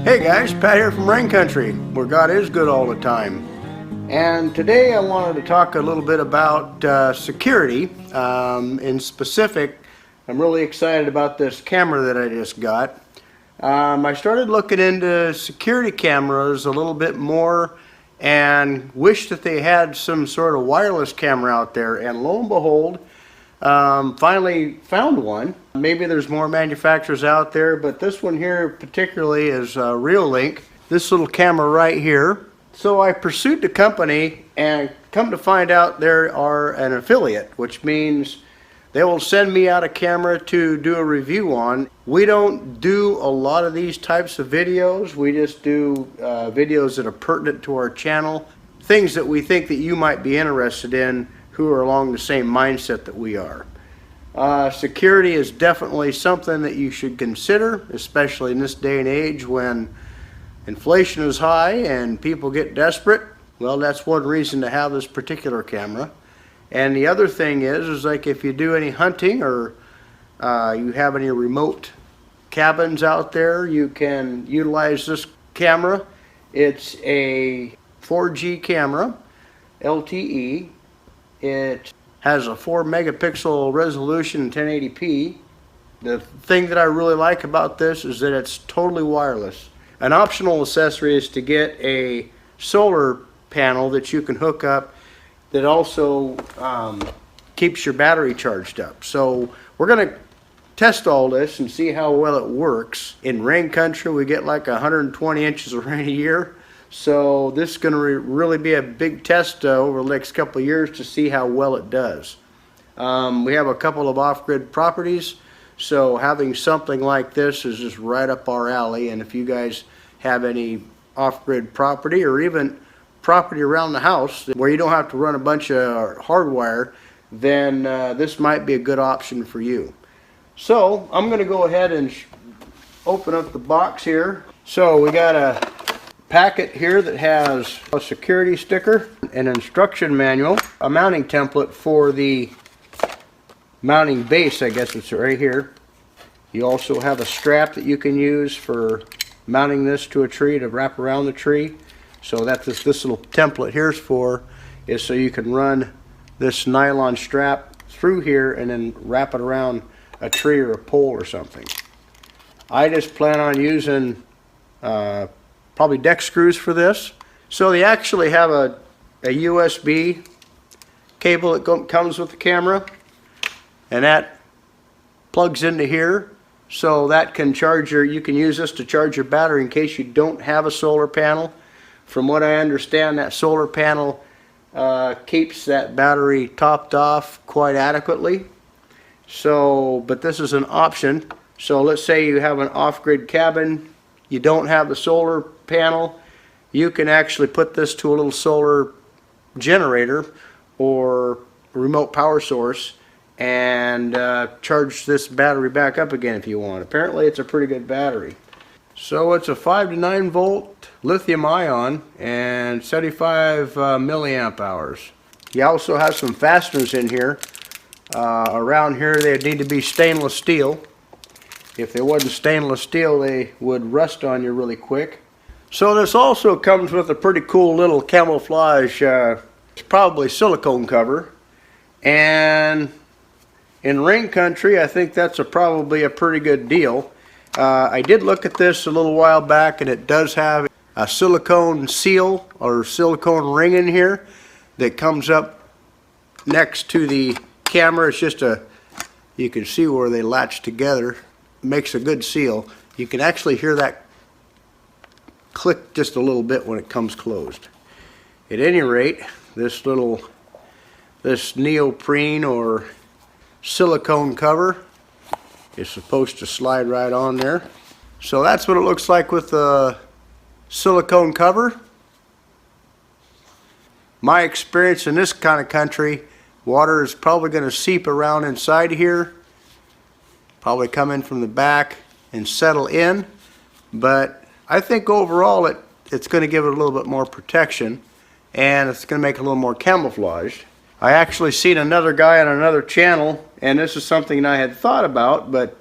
Hey guys, Pat here from Rain Country, where God is good all the time. And today I wanted to talk a little bit about security. In specific, I'm really excited about this camera that I just got. I started looking into security cameras a little bit more and wished that they had some sort of wireless camera out there, and lo and behold, finally found one. Maybe there's more manufacturers out there, but this one here particularly is Reolink. This little camera right here. So I pursued the company and come to find out they are an affiliate, which means they will send me out a camera to do a review on. We don't do a lot of these types of videos. We just do videos that are pertinent to our channel, things that we think that you might be interested in who are along the same mindset that we are. Security is definitely something that you should consider, especially in this day and age when inflation is high and people get desperate. Well, that's one reason to have this particular camera. And the other thing is like if you do any hunting or you have any remote cabins out there, you can utilize this camera. It's a 4G camera, LTE. It has a 4 megapixel resolution, 1080p. The thing that I really like about this is that it's totally wireless. An optional accessory is to get a solar panel that you can hook up that also keeps your battery charged up. So we're going to test all this and see how well it works. In rain country, we get like 120 inches of rain a year. So this is going to really be a big test over the next couple of years to see how well it does. We have a couple of off-grid properties, so having something like this is just right up our alley. And if you guys have any off-grid property or even property around the house where you don't have to run a bunch of hardwire, then this might be a good option for you. So I'm going to go ahead and open up the box here. So we got a packet here that has a security sticker, an instruction manual, a mounting template for the mounting base, I guess it's right here. You also have a strap that you can use for mounting this to a tree to wrap around the tree. So that's this little template here's for, is so you can run this nylon strap through here and then wrap it around a tree or a pole or something. I just plan on using probably deck screws for this. So they actually have a USB cable that comes with the camera, and that plugs into here. So that can charge you can use this to charge your battery in case you don't have a solar panel. From what I understand, that solar panel keeps that battery topped off quite adequately. So, but this is an option. So let's say you have an off-grid cabin, you don't have the solar panel, you can actually put this to a little solar generator or remote power source and charge this battery back up again if you want. Apparently it's a pretty good battery. So it's a 5 to 9 volt lithium ion and 75 milliamp hours. You also have some fasteners in here. Around here they need to be stainless steel. If they wasn't stainless steel, they would rust on you really quick. So this also comes with a pretty cool little camouflage, it's probably silicone cover. And in rain country, I think that's probably a pretty good deal. I did look at this a little while back, and it does have a silicone seal or silicone ring in here that comes up next to the camera. It's just you can see where they latch together. Makes a good seal. You can actually hear that click just a little bit when it comes closed. At any rate, this neoprene or silicone cover is supposed to slide right on there. So that's what it looks like with the silicone cover. My experience in this kind of country, water is probably going to seep around inside here, probably come in from the back and settle in, but I think overall it's going to give it a little bit more protection, and it's going to make it a little more camouflaged. I actually seen another guy on another channel and this is something I had thought about, but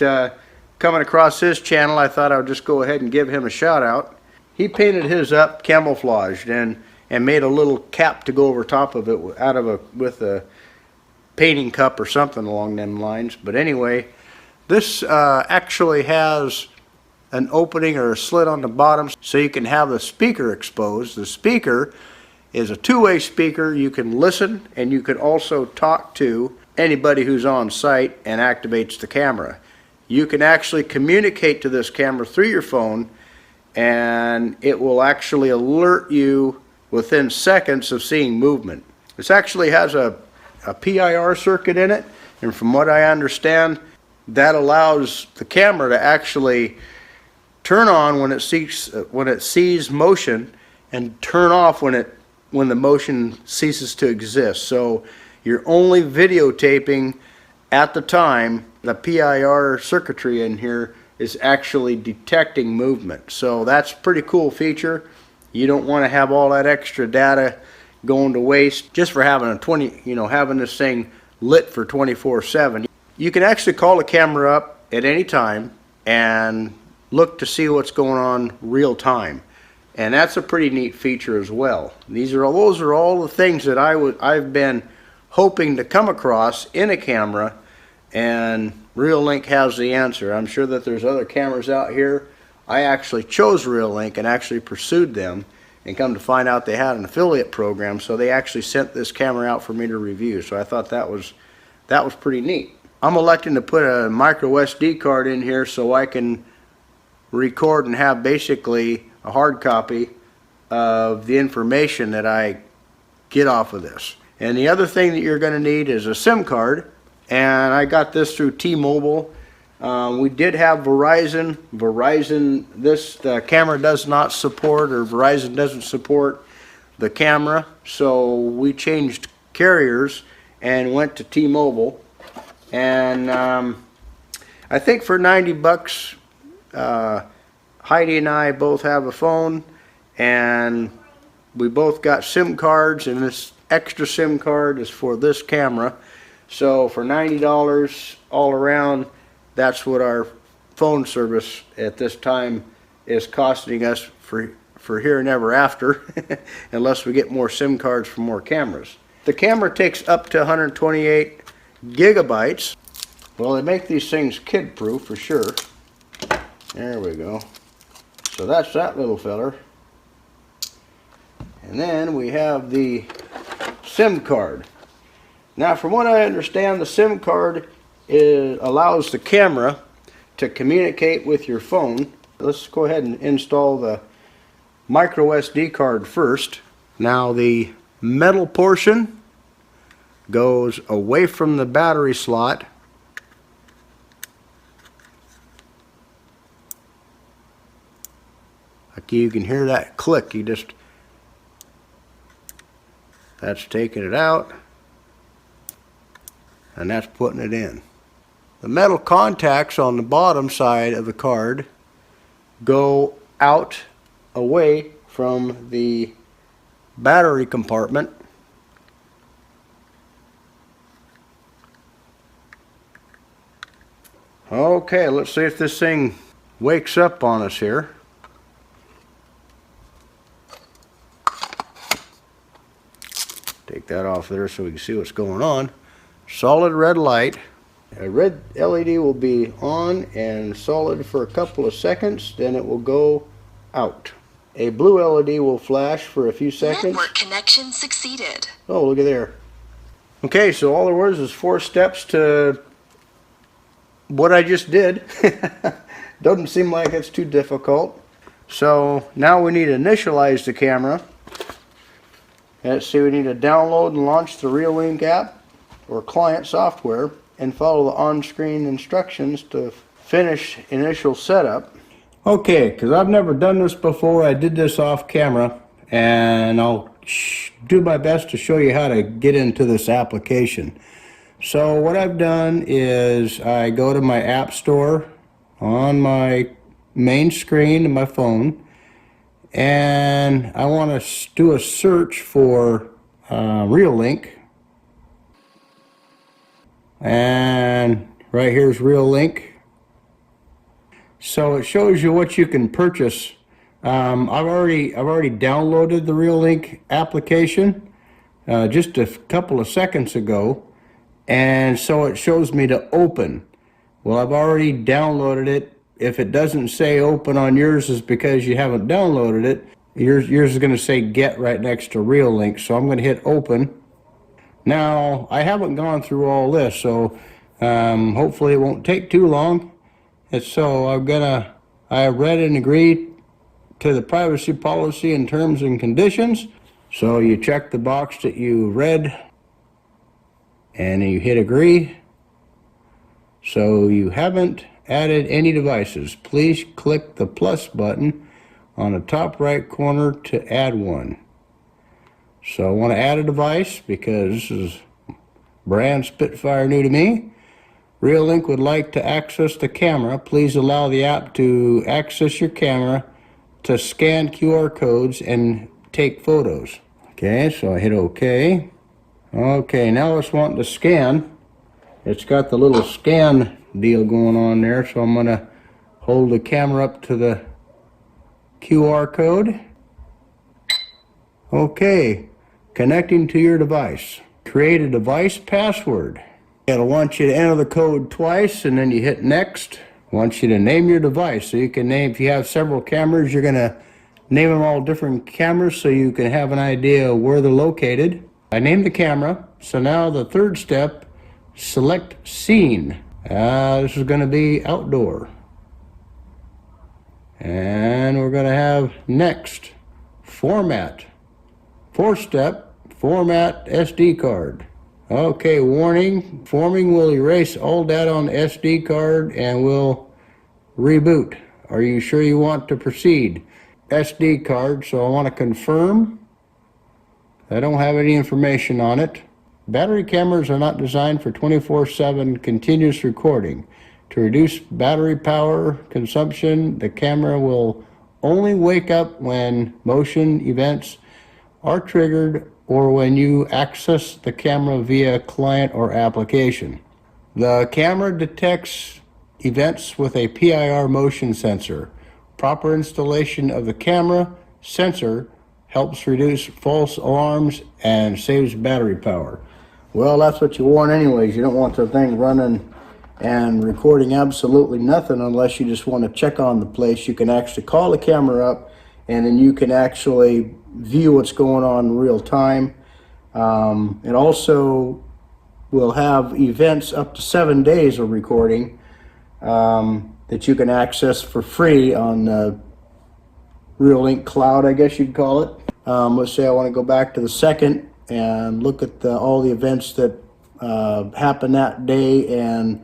coming across his channel, I thought I would just go ahead and give him a shout out. He painted his up camouflaged and made a little cap to go over top of it with a painting cup or something along them lines. But anyway, this actually has an opening or a slit on the bottom so you can have the speaker exposed. The speaker is a two-way speaker. You can listen and you can also talk to anybody who's on site, and activates the camera. You can actually communicate to this camera through your phone, and it will actually alert you within seconds of seeing movement. This actually has a PIR circuit in it, and from what I understand, that allows the camera to actually turn on when it sees motion, and turn off when the motion ceases to exist. So you're only videotaping at the time the PIR circuitry in here is actually detecting movement. So that's a pretty cool feature. You don't want to have all that extra data going to waste just for having having this thing lit for 24/7. You can actually call the camera up at any time and look to see what's going on real time. And that's a pretty neat feature as well. Those are all the things that I've been hoping to come across in a camera, and Reolink has the answer. I'm sure that there's other cameras out here. I actually chose Reolink and actually pursued them, and come to find out they had an affiliate program, so they actually sent this camera out for me to review. So I thought that was pretty neat. I'm electing to put a micro SD card in here so I can record and have basically a hard copy of the information that I get off of this. And the other thing that you're going to need is a SIM card, and I got this through T-Mobile. We did have Verizon. The camera does not support, or Verizon doesn't support the camera, so we changed carriers and went to T-Mobile. And I think for 90 bucks, Heidi and I both have a phone, and we both got SIM cards, and this extra SIM card is for this camera. So for $90 all around, that's what our phone service at this time is costing us for here and ever after, unless we get more SIM cards for more cameras. The camera takes up to 128 gigabytes. Well, they make these things kid-proof for sure. There we go. So that's that little feller. And then we have the SIM card. Now, from what I understand, the SIM card allows the camera to communicate with your phone. Let's go ahead and install the micro SD card first. Now, the metal portion goes away from the battery slot. Like you can hear that click. That's taking it out, and that's putting it in. The metal contacts on the bottom side of the card go out away from the battery compartment. Okay, let's see if this thing wakes up on us here. Take that off there so we can see what's going on. Solid red light. A red LED will be on and solid for a couple of seconds, then it will go out. A blue LED will flash for a few seconds. Network connection succeeded. Oh, look at there. Okay, so all there was 4 steps to what I just did. Doesn't seem like it's too difficult. So now we need to initialize the camera. Let's see, we need to download and launch the Reolink app or client software and follow the on-screen instructions to finish initial setup. Okay, because I've never done this before, I did this off camera, and I'll do my best to show you how to get into this application. So what I've done is I go to my app store on my main screen of my phone, and I want to do a search for Reolink. and right here's Reolink. So it shows you what you can purchase. I've already downloaded the Reolink application just a couple of seconds ago, and so it shows me to open. Well, I've already downloaded it. If it doesn't say open on yours, it's because you haven't downloaded it. Yours is going to say get right next to Reolink, so I'm going to hit open. Now, I haven't gone through all this, so hopefully it won't take too long. And so I read and agreed to the privacy policy and terms and conditions. So you check the box that you read and you hit agree. So you haven't added any devices. Please click the plus button on the top right corner to add one. So I want to add a device because this is brand Spitfire new to me. Reolink would like to access the camera. Please allow the app to access your camera to scan QR codes and take photos. Okay, so I hit OK. Okay, now it's wanting to scan. It's got the little scan deal going on there, so I'm going to hold the camera up to the QR code. Okay, connecting to your device. Create a device password. It'll want you to enter the code twice, and then you hit next. Wants you to name your device. So you can name, if you have several cameras, you're going to name them all different cameras so you can have an idea where they're located. I named the camera. So now the third step, select scene. This is going to be outdoor. And we're going to have next, format. Fourth step, format SD card. Okay, warning, forming will erase all data on the SD card and will reboot. Are you sure you want to proceed? SD card, so I want to confirm. I don't have any information on it. Battery cameras are not designed for 24/7 continuous recording. To reduce battery power consumption, the camera will only wake up when motion events are triggered or when you access the camera via client or application. The camera detects events with a PIR motion sensor. Proper installation of the camera sensor helps reduce false alarms and saves battery power. Well, that's what you want anyways. You don't want the thing running and recording absolutely nothing unless you just want to check on the place. You can actually call the camera up and then you can actually view what's going on in real time. It also will have events up to 7 days of recording that you can access for free on Reolink Cloud, I guess you'd call it. Let's say I want to go back to the second and look at all the events that happened that day and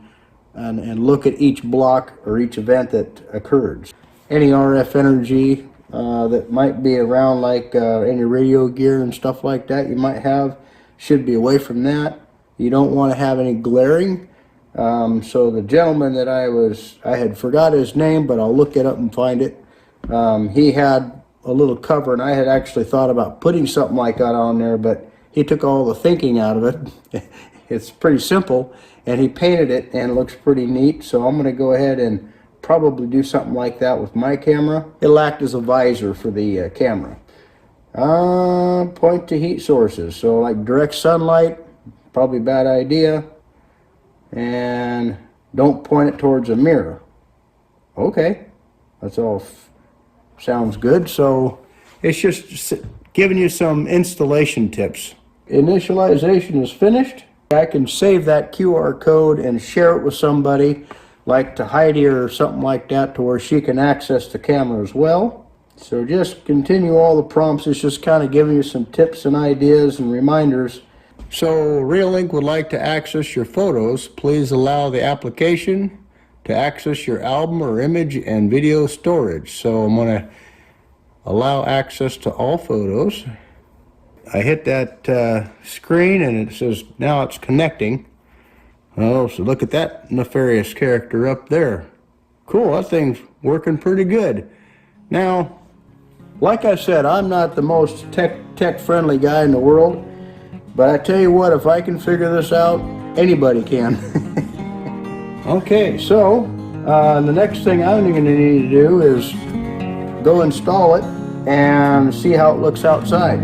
look at each block or each event that occurred. Any RF energy that might be around, like any radio gear and stuff like that you might have, should be away from that. You don't want to have any glaring. So the gentleman that I had forgot his name, but I'll look it up and find it. He had a little cover, and I had actually thought about putting something like that on there, but he took all the thinking out of it. It's pretty simple, and he painted it, and it looks pretty neat. So I'm going to go ahead and probably do something like that with my camera. It'll act as a visor for the camera. Point to heat sources. So like direct sunlight, probably a bad idea. And don't point it towards a mirror. Okay, that's all sounds good. So it's just giving you some installation tips. Initialization is finished. I can save that QR code and share it with somebody, like to Heidi or something like that, to where she can access the camera as well. So just continue all the prompts. It's just kind of giving you some tips and ideas and reminders. So Reolink would like to access your photos. Please allow the application to access your album or image and video storage. So I'm going to allow access to all photos. I hit that screen and it says now it's connecting. Oh, so look at that nefarious character up there. Cool, that thing's working pretty good. Now, like I said, I'm not the most tech-friendly guy in the world, but I tell you what, if I can figure this out, anybody can. Okay, so the next thing I'm going to need to do is go install it and see how it looks outside.